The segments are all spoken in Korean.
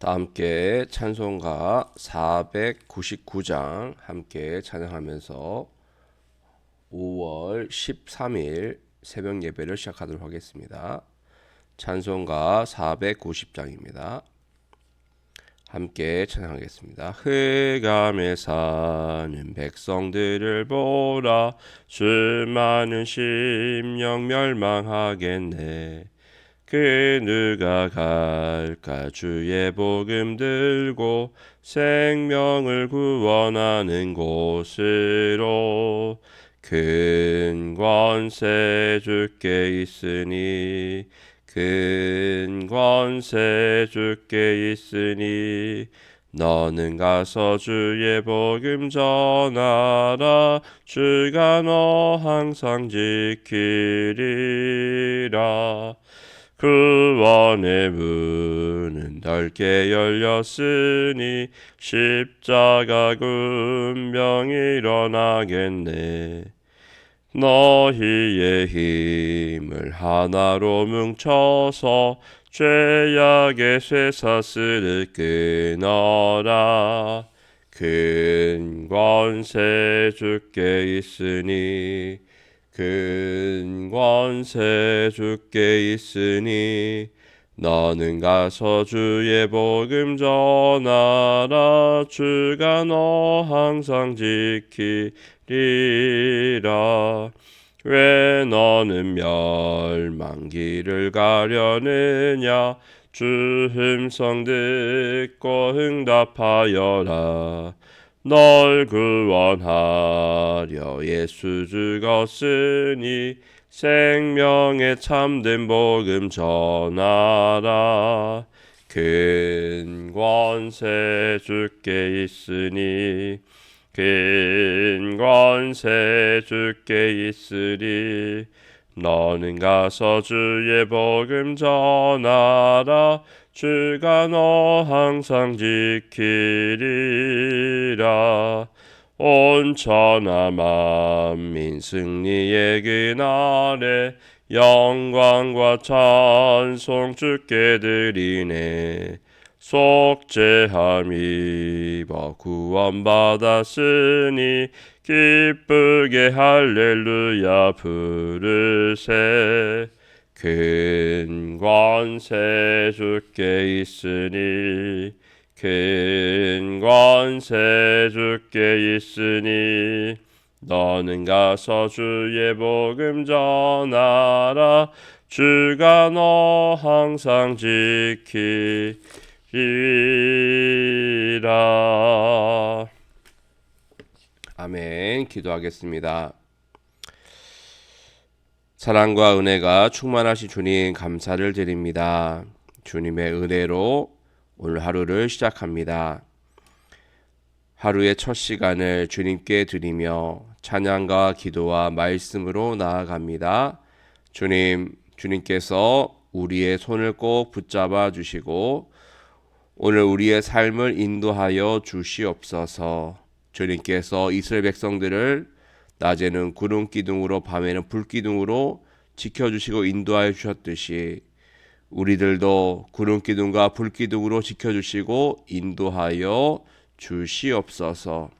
다 함께 찬송가 499장 함께 찬양하면서 5월 13일 새벽 예배를 시작하도록 하겠습니다. 찬송가 490장입니다. 함께 찬양하겠습니다. 흑암에 사는 백성들을 보라, 수많은 심령 멸망하겠네. 그 누가 갈까 주의 복음 들고 생명을 구원하는 곳으로. 큰 권세 주께 있으니, 큰 권세 주께 있으니, 너는 가서 주의 복음 전하라. 주가 너 항상 지키리라. 구원의 문은 넓게 열렸으니 십자가 군병 일어나겠네. 너희의 힘을 하나로 뭉쳐서 죄악의 쇠사슬을 끊어라. 큰 권세 주께 있으니, 큰 권세 주께 있으니, 너는 가서 주의 복음 전하라. 주가 너 항상 지키리라. 왜 너는 멸망길을 가려느냐. 주 음성 듣고 응답하여라. 널 구원하려 예수 죽었으니, 생명의 참된 복음 전하라. 큰 권세 주께 있으니, 큰 권세 주께 있으리. 너는 가서 주의 복음 전하라. 주가 너 항상 지키리라. 온 천하 만민 승리의 그날에 영광과 찬송 주께 드리네. 속죄함 입어 구원받았으니, 기쁘게 할렐루야 부르세. 큰 권세 주께 있으니, 큰 권세 주께 있으니, 너는 가서 주의 복음 전하라. 주가 너 항상 지키리라. 아멘. 기도하겠습니다. 사랑과 은혜가 충만하신 주님 감사를 드립니다. 주님의 은혜로 오늘 하루를 시작합니다. 하루의 첫 시간을 주님께 드리며 찬양과 기도와 말씀으로 나아갑니다. 주님께서 우리의 손을 꼭 붙잡아 주시고 오늘 우리의 삶을 인도하여 주시옵소서. 주님께서 이스라엘 백성들을 낮에는 구름 기둥으로 밤에는 불 기둥으로 지켜주시고 인도하여 주셨듯이 우리들도 구름 기둥과 불 기둥으로 지켜주시고 인도하여 주시옵소서.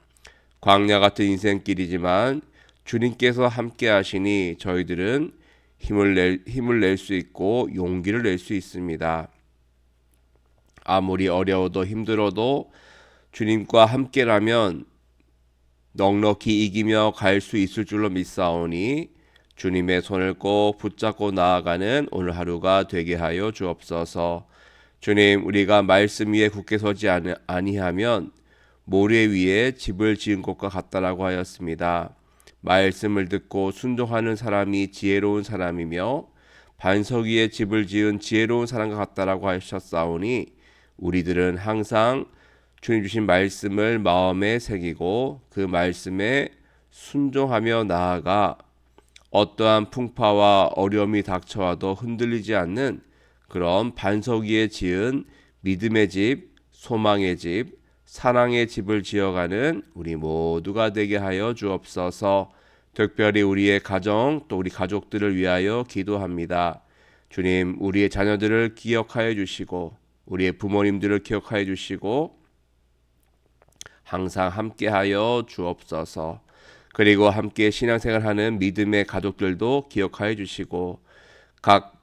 광야 같은 인생길이지만 주님께서 함께 하시니 저희들은 힘을 낼 수 있고 용기를 낼 수 있습니다. 아무리 어려워도 힘들어도 주님과 함께라면 넉넉히 이기며 갈 수 있을 줄로 믿사오니 주님의 손을 꼭 붙잡고 나아가는 오늘 하루가 되게 하여 주옵소서. 주님, 우리가 말씀 위에 굳게 서지 아니하면 모래 위에 집을 지은 것과 같다라고 하였습니다. 말씀을 듣고 순종하는 사람이 지혜로운 사람이며 반석 위에 집을 지은 지혜로운 사람과 같다라고 하셨사오니 우리들은 항상 주님 주신 말씀을 마음에 새기고 그 말씀에 순종하며 나아가 어떠한 풍파와 어려움이 닥쳐와도 흔들리지 않는 그런 반석 위에 지은 믿음의 집, 소망의 집, 사랑의 집을 지어가는 우리 모두가 되게 하여 주옵소서. 특별히 우리의 가정 또 우리 가족들을 위하여 기도합니다. 주님, 우리의 자녀들을 기억하여 주시고 우리의 부모님들을 기억하여 주시고 항상 함께하여 주옵소서. 그리고 함께 신앙생활하는 믿음의 가족들도 기억하여 주시고 각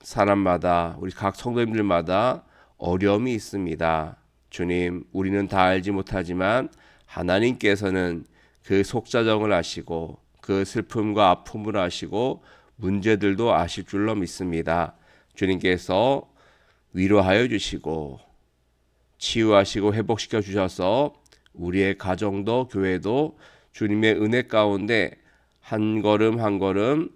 사람마다 우리 각 성도님들마다 어려움이 있습니다. 주님, 우리는 다 알지 못하지만 하나님께서는 그 속사정을 아시고 그 슬픔과 아픔을 아시고 문제들도 아실 줄로 믿습니다. 주님께서 위로하여 주시고 치유하시고 회복시켜 주셔서 우리의 가정도 교회도 주님의 은혜 가운데 한 걸음 한 걸음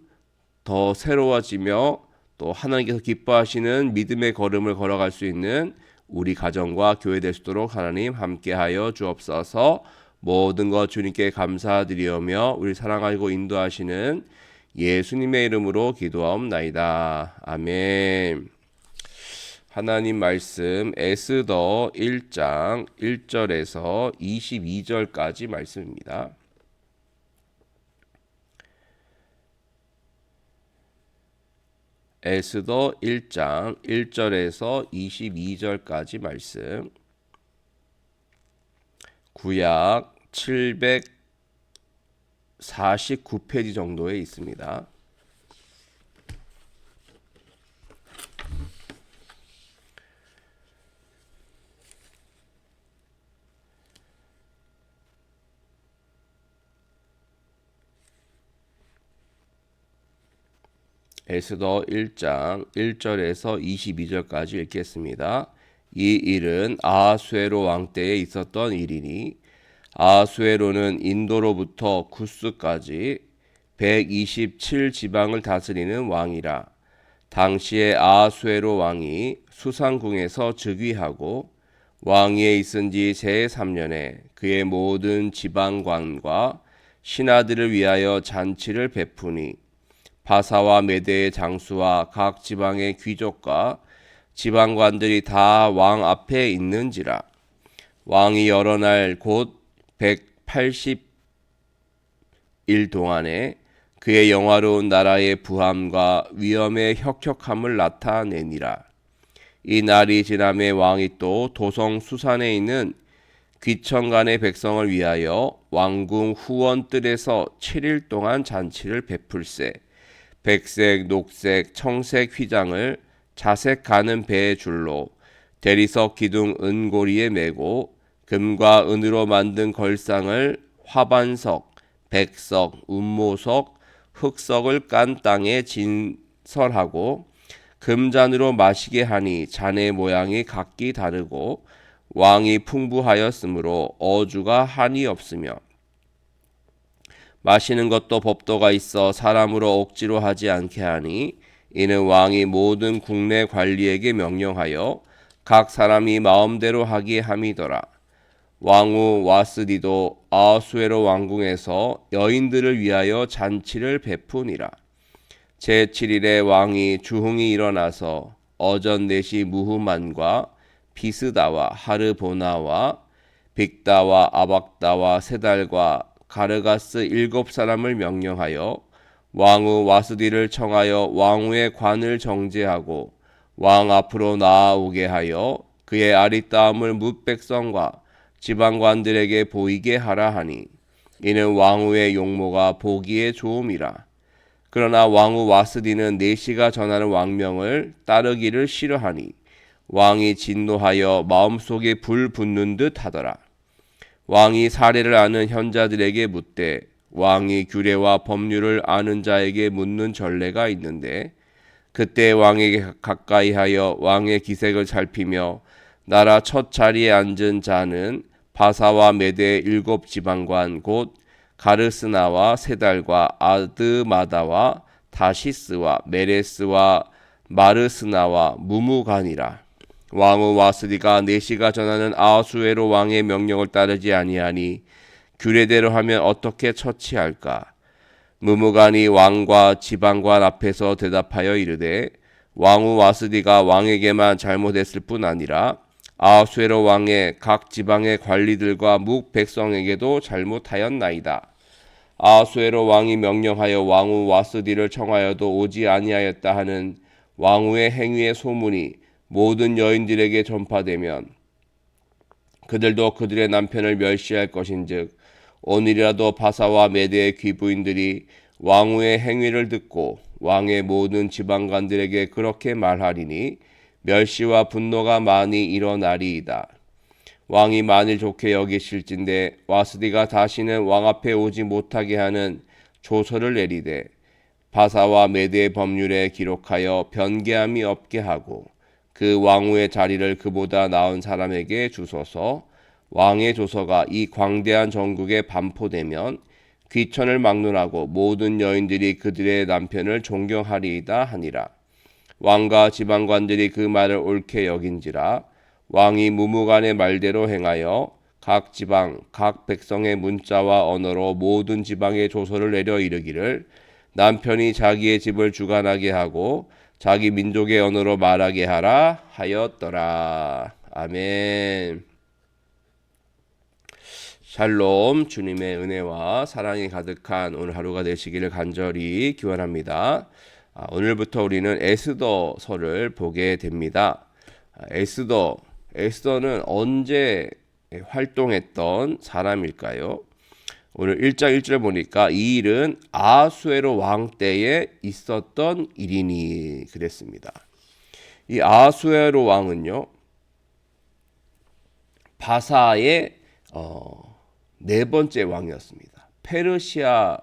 더 새로워지며 또 하나님께서 기뻐하시는 믿음의 걸음을 걸어갈 수 있는 우리 가정과 교회 될 수 있도록 하나님 함께하여 주옵소서. 모든 것 주님께 감사드리오며 우리 사랑하고 인도하시는 예수님의 이름으로 기도하옵나이다. 아멘. 하나님 말씀 에스더 1장 1절에서 22절까지 말씀입니다. 에스더 1장 1절에서 22절까지 말씀. 구약 749페이지 정도에 있습니다. 에스더 1장 1절에서 22절까지 읽겠습니다. 이 일은 아하수에로 왕 때에 있었던 일이니 아하수에로는 인도로부터 구스까지 127지방을 다스리는 왕이라. 당시에 아하수에로 왕이 수상궁에서 즉위하고 왕위에 있은 지 제3년에 그의 모든 지방관과 신하들을 위하여 잔치를 베푸니 바사와 메대의 장수와 각 지방의 귀족과 지방관들이 다 왕 앞에 있는지라. 왕이 여러 날 곧 180일 동안에 그의 영화로운 나라의 부함과 위엄의 혁혁함을 나타내니라. 이 날이 지남에 왕이 또 도성 수산에 있는 귀천간의 백성을 위하여 왕궁 후원뜰에서 7일 동안 잔치를 베풀세. 백색, 녹색, 청색 휘장을 자색 가는 배의 줄로 대리석 기둥 은고리에 메고 금과 은으로 만든 걸상을 화반석, 백석, 운모석, 흑석을 깐 땅에 진설하고 금잔으로 마시게 하니 잔의 모양이 각기 다르고 왕이 풍부하였으므로 어주가 한이 없으며 마시는 것도 법도가 있어 사람으로 억지로 하지 않게 하니 이는 왕이 모든 국내 관리에게 명령하여 각 사람이 마음대로 하게 함이더라. 왕후 와스디도 아하수에로 왕궁에서 여인들을 위하여 잔치를 베푸니라. 제7일에 왕이 주흥이 일어나서 어전 넷이 무후만과 비스다와 하르보나와 빅다와 아박다와 세달과 가르가스 7사람을 명령하여 왕후 와스디를 청하여 왕후의 관을 정제하고 왕 앞으로 나아오게 하여 그의 아리따움을 뭇 백성과 지방관들에게 보이게 하라 하니 이는 왕후의 용모가 보기에 좋음이라. 그러나 왕후 와스디는 내시가 전하는 왕명을 따르기를 싫어하니 왕이 진노하여 마음속에 불 붙는 듯 하더라. 왕이 사례를 아는 현자들에게 묻되 왕이 규례와 법률을 아는 자에게 묻는 전례가 있는데 그때 왕에게 가까이 하여 왕의 기색을 살피며 나라 첫 자리에 앉은 자는 바사와 메대의 7지방관 곧 가르스나와 세달과 아드마다와 다시스와 메레스와 마르스나와 무무간이라. 왕후 와스디가 내시가 전하는 아하수에로 왕의 명령을 따르지 아니하니 규례대로 하면 어떻게 처치할까? 무무간이 왕과 지방관 앞에서 대답하여 이르되 왕후 와스디가 왕에게만 잘못했을 뿐 아니라 아하수에로 왕의 각 지방의 관리들과 묵 백성에게도 잘못하였나이다. 아하수에로 왕이 명령하여 왕후 와스디를 청하여도 오지 아니하였다 하는 왕후의 행위의 소문이 모든 여인들에게 전파되면 그들도 그들의 남편을 멸시할 것인즉 오늘이라도 바사와 메대의 귀부인들이 왕후의 행위를 듣고 왕의 모든 지방관들에게 그렇게 말하리니 멸시와 분노가 많이 일어나리이다. 왕이 만일 좋게 여기실진데 와스디가 다시는 왕 앞에 오지 못하게 하는 조서를 내리되 바사와 메대의 법률에 기록하여 변개함이 없게 하고 그 왕후의 자리를 그보다 나은 사람에게 주소서. 왕의 조서가 이 광대한 전국에 반포되면 귀천을 막론하고 모든 여인들이 그들의 남편을 존경하리이다 하니라. 왕과 지방관들이 그 말을 옳게 여긴지라. 왕이 무무간의 말대로 행하여 각 지방 각 백성의 문자와 언어로 모든 지방에 조서를 내려 이르기를 남편이 자기의 집을 주관하게 하고 자기 민족의 언어로 말하게 하라 하였더라. 아멘. 샬롬. 주님의 은혜와 사랑이 가득한 오늘 하루가 되시기를 간절히 기원합니다. 오늘부터 우리는 에스더서를 보게 됩니다. 에스더는 언제 활동했던 사람일까요? 오늘 1장 1절 보니까 이 일은 아하수에로 왕 때에 있었던 일이니 그랬습니다. 이 아하수에로 왕은요, 바사의 네 번째 왕이었습니다. 페르시아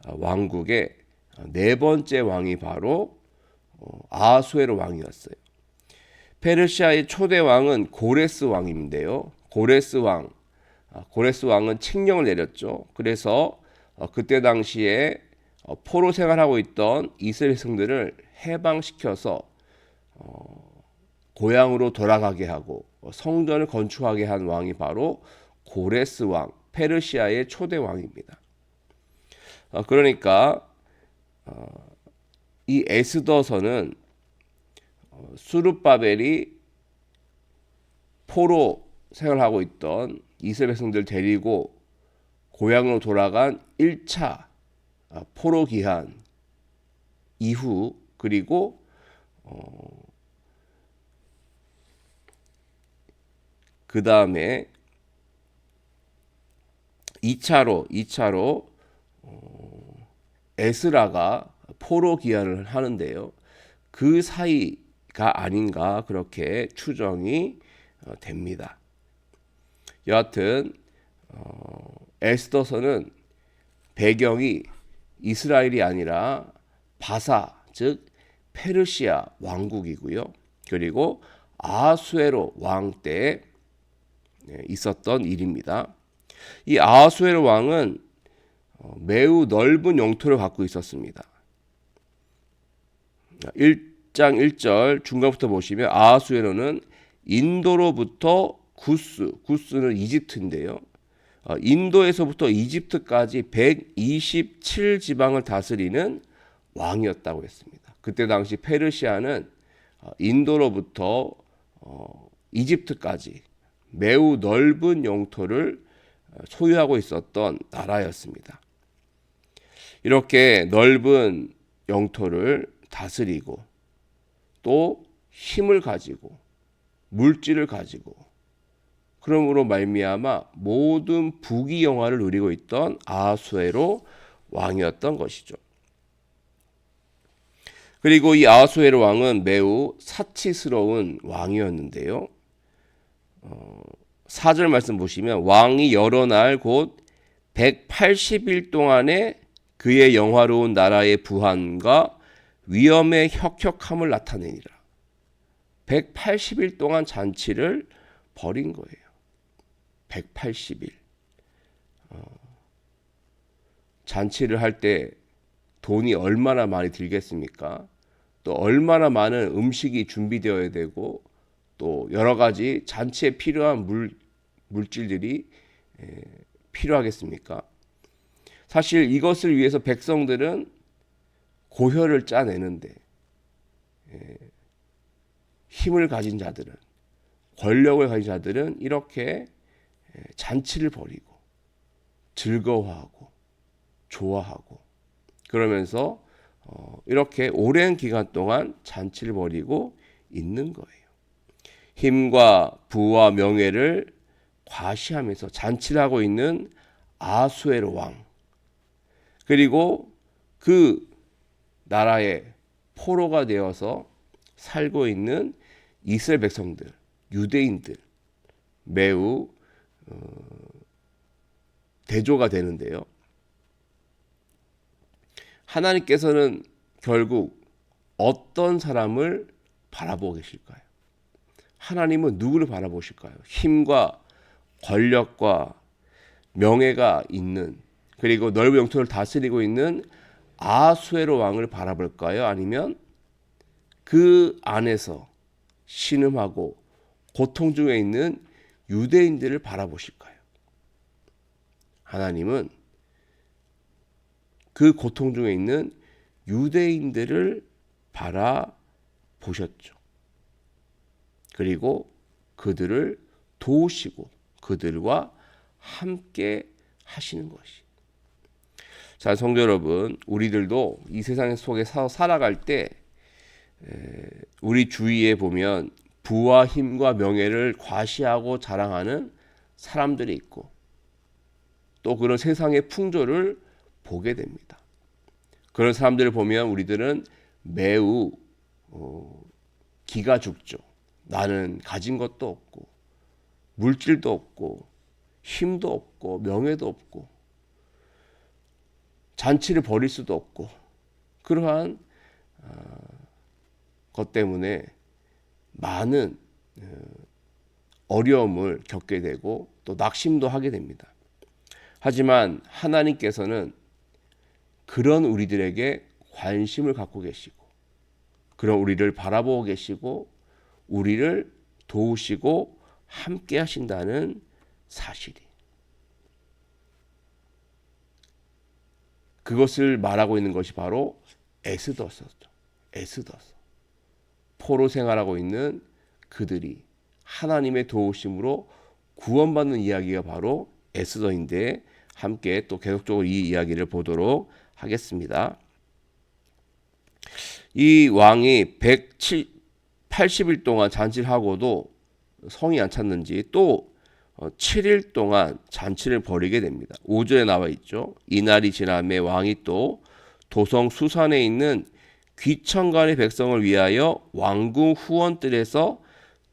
왕국의 네 번째 왕이 바로 아하수에로 왕이었어요. 페르시아의 초대 왕은 고레스 왕인데요. 고레스 왕은 칙령을 내렸죠. 그래서 그때 당시에 포로 생활하고 있던 이스라엘 백성들을 해방시켜서 고향으로 돌아가게 하고 성전을 건축하게 한 왕이 바로 고레스 왕, 페르시아의 초대 왕입니다. 그러니까 이 에스더서는 수르바벨이 포로 생활하고 있던 이스라엘 백성들 데리고 고향으로 돌아간 1차 포로 기한 이후, 그리고 그 다음에 2차로 에스라가 포로 기한을 하는데요. 그 사이가 아닌가 그렇게 추정이 됩니다. 여하튼 에스더서는 배경이 이스라엘이 아니라 바사, 즉 페르시아 왕국이고요. 그리고 아하수에로 왕 때 있었던 일입니다. 이 아하수에로 왕은 매우 넓은 영토를 갖고 있었습니다. 1장 1절 중간부터 보시면 아하수에로는 인도로부터 구스는 이집트인데요. 인도에서부터 이집트까지 127 지방을 다스리는 왕이었다고 했습니다. 그때 당시 페르시아는 인도로부터 이집트까지 매우 넓은 영토를 소유하고 있었던 나라였습니다. 이렇게 넓은 영토를 다스리고 또 힘을 가지고 물질을 가지고 그러므로 말미암아 모든 부귀 영화를 누리고 있던 아하수에로 왕이었던 것이죠. 그리고 이 아하수에로 왕은 매우 사치스러운 왕이었는데요. 4절 말씀 보시면 왕이 여러 날 곧 180일 동안에 그의 영화로운 나라의 부한과 위엄의 혁혁함을 나타내니라. 180일 동안 잔치를 벌인 거예요. 180일. 잔치를 할 때 돈이 얼마나 많이 들겠습니까? 또 얼마나 많은 음식이 준비되어야 되고 또 여러 가지 잔치에 필요한 물질들이 필요하겠습니까? 사실 이것을 위해서 백성들은 고혈을 짜내는데 힘을 가진 자들은, 권력을 가진 자들은 이렇게 잔치를 벌이고 즐거워하고 좋아하고 그러면서 이렇게 오랜 기간 동안 잔치를 벌이고 있는 거예요. 힘과 부와 명예를 과시하면서 잔치를 하고 있는 아수에로 왕, 그리고 그 나라의 포로가 되어서 살고 있는 이스라엘 백성들, 유대인들, 매우 대조가 되는데요. 하나님께서는 결국 어떤 사람을 바라보고 계실까요? 하나님은 누구를 바라보실까요? 힘과 권력과 명예가 있는, 그리고 넓은 영토를 다스리고 있는 아수에로 왕을 바라볼까요? 아니면 그 안에서 신음하고 고통 중에 있는 유대인들을 바라보실까요? 하나님은 그 고통 중에 있는 유대인들을 바라보셨죠. 그리고 그들을 도우시고 그들과 함께 하시는 것이. 자, 성도 여러분, 우리들도 이 세상 속에서 살아갈 때 우리 주위에 보면 부와 힘과 명예를 과시하고 자랑하는 사람들이 있고 또 그런 세상의 풍조를 보게 됩니다. 그런 사람들을 보면 우리들은 매우 기가 죽죠. 나는 가진 것도 없고 물질도 없고 힘도 없고 명예도 없고 잔치를 벌일 수도 없고 그러한 것 때문에 많은 어려움을 겪게 되고 또 낙심도 하게 됩니다. 하지만 하나님께서는 그런 우리들에게 관심을 갖고 계시고 그런 우리를 바라보고 계시고 우리를 도우시고 함께 하신다는 사실이, 그것을 말하고 있는 것이 바로 에스더서죠. 에스더서. 포로 생활하고 있는 그들이 하나님의 도우심으로 구원받는 이야기가 바로 에스더인데, 함께 또 계속적으로 이 이야기를 보도록 하겠습니다. 이 왕이 180일 동안 잔치를 하고도 성이 안 찼는지 또 7일 동안 잔치를 벌이게 됩니다. 5절에 나와 있죠. 이날이 지남에 왕이 또 도성 수산에 있는 귀천간의 백성을 위하여 왕궁 후원뜰에서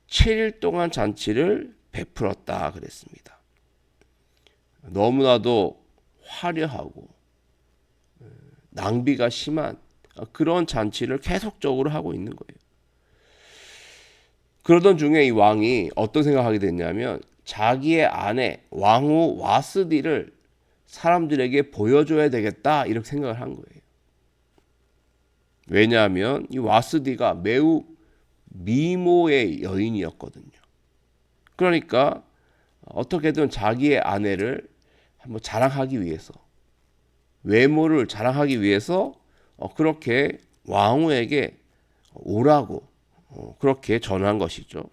7일 동안 잔치를 베풀었다 그랬습니다. 너무나도 화려하고 낭비가 심한 그런 잔치를 계속적으로 하고 있는 거예요. 그러던 중에 이 왕이 어떤 생각하게 됐냐면 자기의 아내 왕후 와스디를 사람들에게 보여줘야 되겠다 이렇게 생각을 한 거예요. 왜냐하면 이 와스디가 매우 미모의 여인이었거든요. 그러니까 어떻게든 자기의 아내를 한번 자랑하기 위해서, 외모를 자랑하기 위해서 그렇게 왕후에게 오라고 그렇게 전한 것이죠.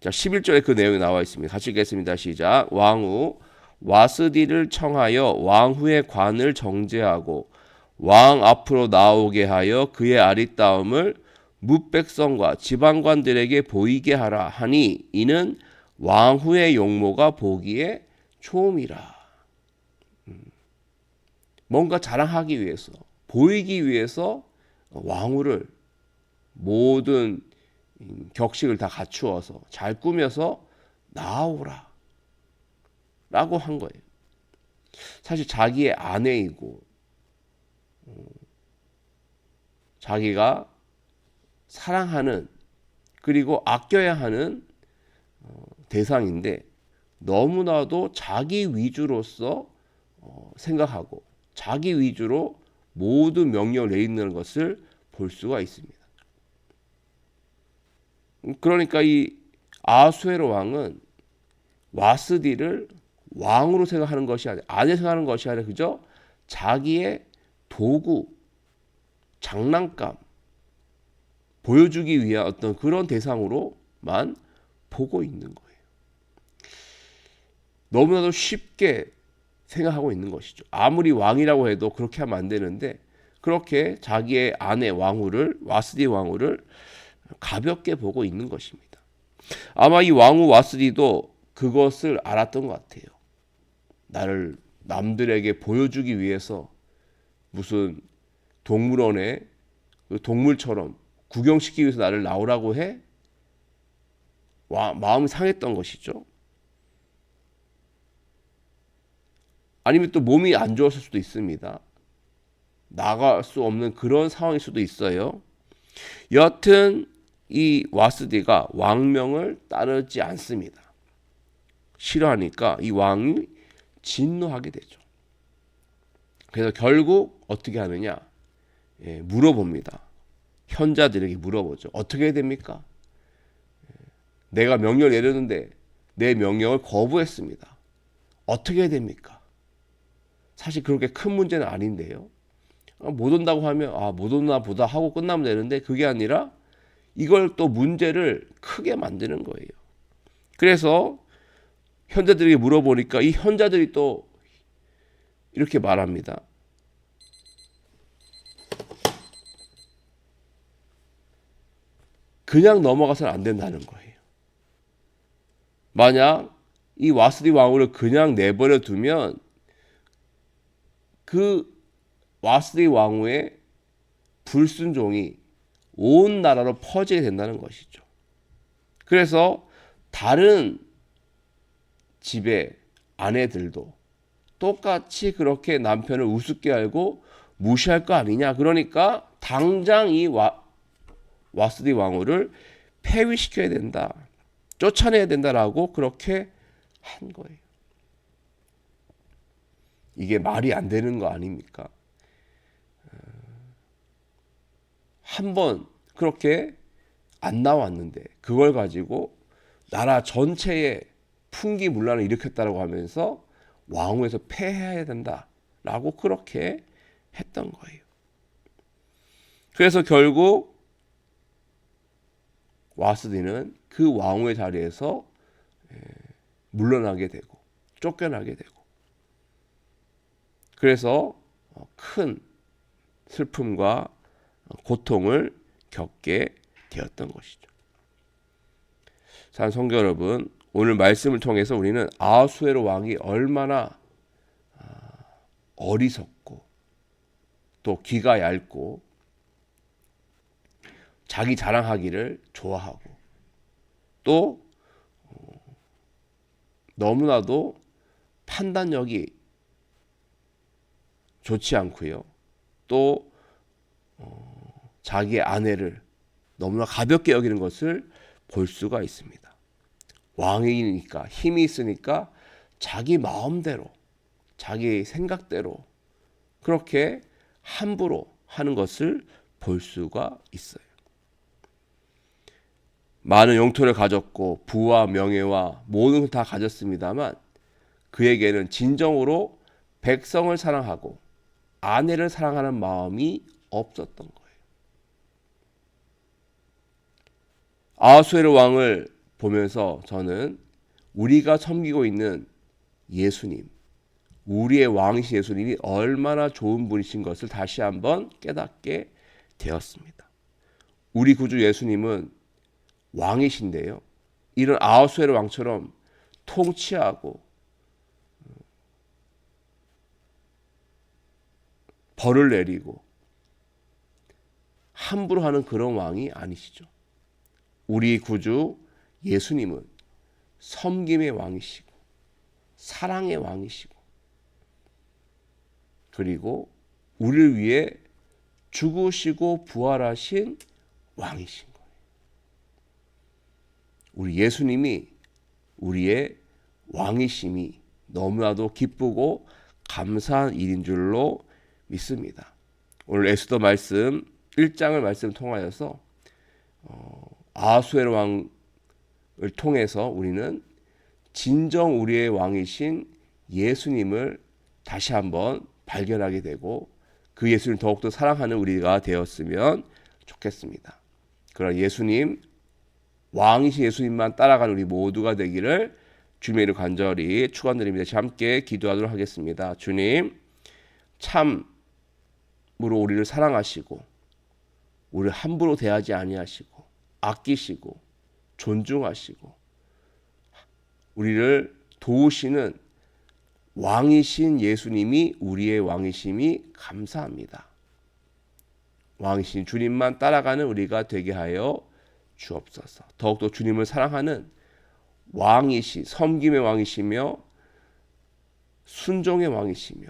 자, 11절에 그 내용이 나와 있습니다. 같이 읽겠습니다. 시작. 왕후 와스디를 청하여 왕후의 관을 정제하고 왕 앞으로 나오게 하여 그의 아리따움을 뭇백성과 지방관들에게 보이게 하라 하니 이는 왕후의 용모가 보기에 좋음이라. 뭔가 자랑하기 위해서, 보이기 위해서 왕후를 모든 격식을 다 갖추어서 잘 꾸며서 나오라 라고 한 거예요. 사실 자기의 아내이고 자기가 사랑하는 그리고 아껴야 하는 대상인데 너무나도 자기 위주로서 생각하고 자기 위주로 모든 명령을 내리는 것을 볼 수가 있습니다. 그러니까 이 아수에로 왕은 와스디를 왕으로 생각하는 것이 아니라, 아내 생각하는 것이 아니라 그저 자기의 도구, 장난감 보여주기 위한 어떤 그런 대상으로만 보고 있는 거예요. 너무나도 쉽게 생각하고 있는 것이죠. 아무리 왕이라고 해도 그렇게 하면 안 되는데 그렇게 자기의 아내 왕후를, 와스디 왕후를 가볍게 보고 있는 것입니다. 아마 이 왕후 와스디도 그것을 알았던 것 같아요. 나를 남들에게 보여주기 위해서 무슨 동물원에 그 동물처럼 구경시키기 위해서 나를 나오라고 해? 마음이 상했던 것이죠. 아니면 또 몸이 안 좋았을 수도 있습니다. 나갈 수 없는 그런 상황일 수도 있어요. 여하튼 이 와스디가 왕명을 따르지 않습니다. 싫어하니까 이 왕이 진노하게 되죠. 그래서 결국 어떻게 하느냐? 물어봅니다. 현자들에게 물어보죠. 어떻게 해야 됩니까? 내가 명령을 내렸는데 내 명령을 거부했습니다. 어떻게 해야 됩니까? 사실 그렇게 큰 문제는 아닌데요. 못 온다고 하면 못 오나 보다 하고 끝나면 되는데 그게 아니라 이걸 또 문제를 크게 만드는 거예요. 그래서 현자들에게 물어보니까 이 현자들이 또 이렇게 말합니다. 그냥 넘어가서는 안 된다는 거예요. 만약 이 와스디 왕후를 그냥 내버려 두면 그 와스디 왕후의 불순종이 온 나라로 퍼지게 된다는 것이죠. 그래서 다른 집의 아내들도 똑같이 그렇게 남편을 우습게 알고 무시할 거 아니냐. 그러니까 당장 이 와스디 왕후를 폐위시켜야 된다. 쫓아내야 된다라고 그렇게 한 거예요. 이게 말이 안 되는 거 아닙니까? 한번 그렇게 안 나왔는데 그걸 가지고 나라 전체에 풍기문란을 일으켰다고 하면서 왕후에서 폐해야 된다라고 그렇게 했던 거예요. 그래서 결국 와스디는 그 왕후의 자리에서 물러나게 되고 쫓겨나게 되고 그래서 큰 슬픔과 고통을 겪게 되었던 것이죠. 사랑하는 성도 여러분, 오늘 말씀을 통해서 우리는 아하수에로 왕이 얼마나 어리석고 또 귀가 얇고 자기 자랑하기를 좋아하고 또 너무나도 판단력이 좋지 않고요. 또 자기의 아내를 너무나 가볍게 여기는 것을 볼 수가 있습니다. 왕이니까 힘이 있으니까 자기 마음대로 자기 생각대로 그렇게 함부로 하는 것을 볼 수가 있어요. 많은 영토를 가졌고 부와 명예와 모든 걸 다 가졌습니다만 그에게는 진정으로 백성을 사랑하고 아내를 사랑하는 마음이 없었던 거예요. 아하수에로 왕을 보면서 저는 우리가 섬기고 있는 예수님, 우리의 왕이신 예수님이 얼마나 좋은 분이신 것을 다시 한번 깨닫게 되었습니다. 우리 구주 예수님은 왕이신데요. 이런 아하수에로 왕처럼 통치하고 벌을 내리고 함부로 하는 그런 왕이 아니시죠. 우리 구주 예수님은 섬김의 왕이시고 사랑의 왕이시고 그리고 우리를 위해 죽으시고 부활하신 왕이신 거예요. 우리 예수님이 우리의 왕이심이 너무나도 기쁘고 감사한 일인 줄로 믿습니다. 오늘 에스더 말씀 1장을 말씀 통하여서 아하수에로 왕을 통해서 우리는 진정 우리의 왕이신 예수님을 다시 한번 발견하게 되고 그 예수님을 더욱더 사랑하는 우리가 되었으면 좋겠습니다. 그러나 예수님, 왕이신 예수님만 따라가는 우리 모두가 되기를 주님의 이름으로 간절히 축원드립니다. 함께 기도하도록 하겠습니다. 주님, 참으로 우리를 사랑하시고 우리를 함부로 대하지 아니하시고 아끼시고 존중하시고 우리를 도우시는 왕이신 예수님이 우리의 왕이심이 감사합니다. 왕이신 주님만 따라가는 우리가 되게 하여 주옵소서. 더욱더 주님을 사랑하는 왕이시 섬김의 왕이시며 순종의 왕이시며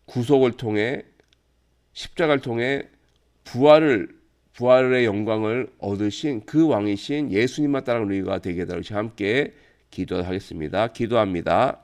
구속을 통해 십자가를 통해 부활의 영광을 얻으신 그 왕이신 예수님만 따라가는 우리가 되게 해달라고 함께 기도하겠습니다. 기도합니다.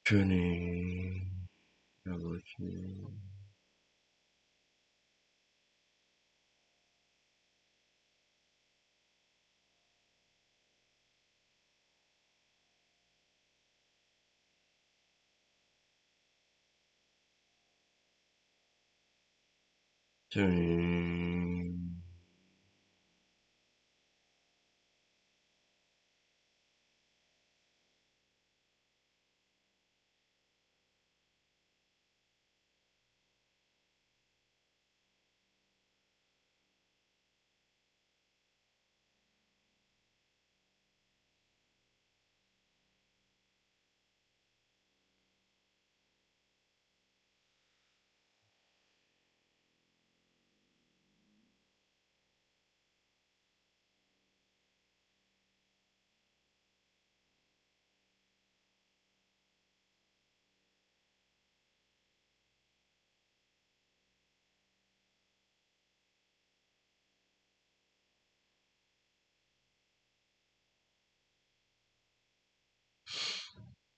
주님, 아버지, 주님,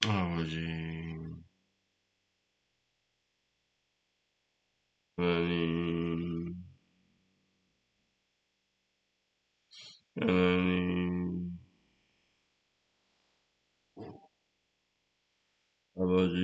아버지, 하나님, 하나님, 아버지,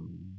음.